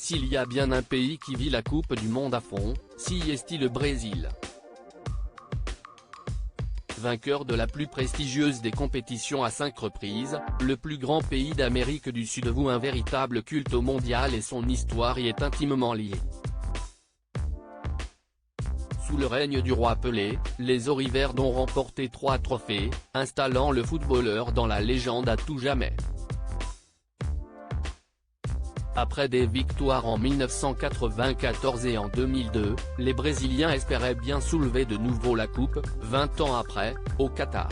S'il y a bien un pays qui vit la Coupe du Monde à fond, si est-il le Brésil. Vainqueur de la plus prestigieuse des compétitions à 5 reprises, le plus grand pays d'Amérique du Sud voue un véritable culte au mondial et son histoire y est intimement liée. Sous le règne du roi Pelé, les Auriverdes ont remporté 3 trophées, installant le footballeur dans la légende à tout jamais. Après des victoires en 1994 et en 2002, les Brésiliens espéraient bien soulever de nouveau la coupe, 20 ans après, au Qatar.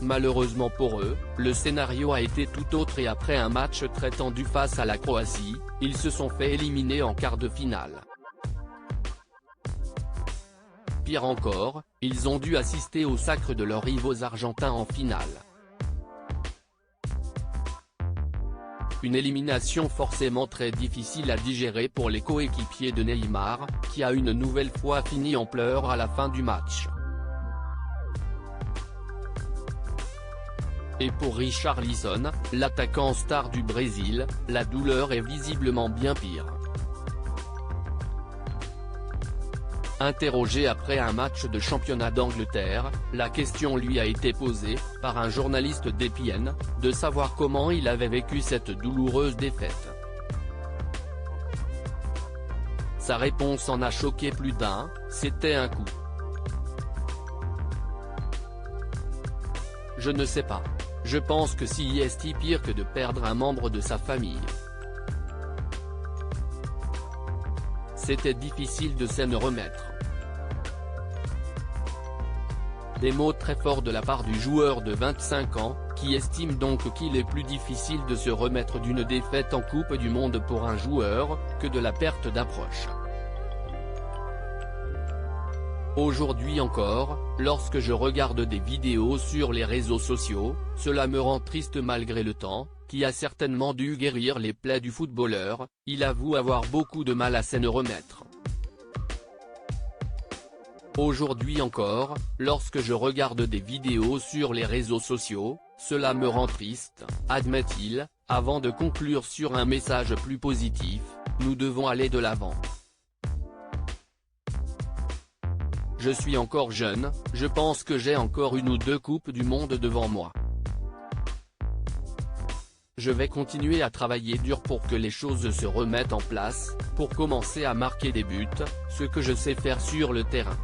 Malheureusement pour eux, le scénario a été tout autre et après un match très tendu face à la Croatie, ils se sont fait éliminer en quart de finale. Pire encore, ils ont dû assister au sacre de leurs rivaux argentins en finale. Une élimination forcément très difficile à digérer pour les coéquipiers de Neymar, qui a une nouvelle fois fini en pleurs à la fin du match. Et pour Richarlison, l'attaquant star du Brésil, la douleur est visiblement bien pire. Interrogé après un match de championnat d'Angleterre, la question lui a été posée, par un journaliste d'ESPN, de savoir comment il avait vécu cette douloureuse défaite. Sa réponse en a choqué plus d'un, c'était un coup. Je ne sais pas. Je pense que si est pire que de perdre un membre de sa famille. C'était difficile de s'en remettre. Des mots très forts de la part du joueur de 25 ans, qui estime donc qu'il est plus difficile de se remettre d'une défaite en Coupe du Monde pour un joueur, que de la perte d'un proche. Aujourd'hui encore, lorsque je regarde des vidéos sur les réseaux sociaux, cela me rend triste malgré le temps, qui a certainement dû guérir les plaies du footballeur, il avoue avoir beaucoup de mal à s'en remettre. Aujourd'hui encore, lorsque je regarde des vidéos sur les réseaux sociaux, cela me rend triste, admet-il, avant de conclure sur un message plus positif, nous devons aller de l'avant. Je suis encore jeune, je pense que j'ai encore 1 ou 2 coupes du monde devant moi. Je vais continuer à travailler dur pour que les choses se remettent en place, pour commencer à marquer des buts, ce que je sais faire sur le terrain.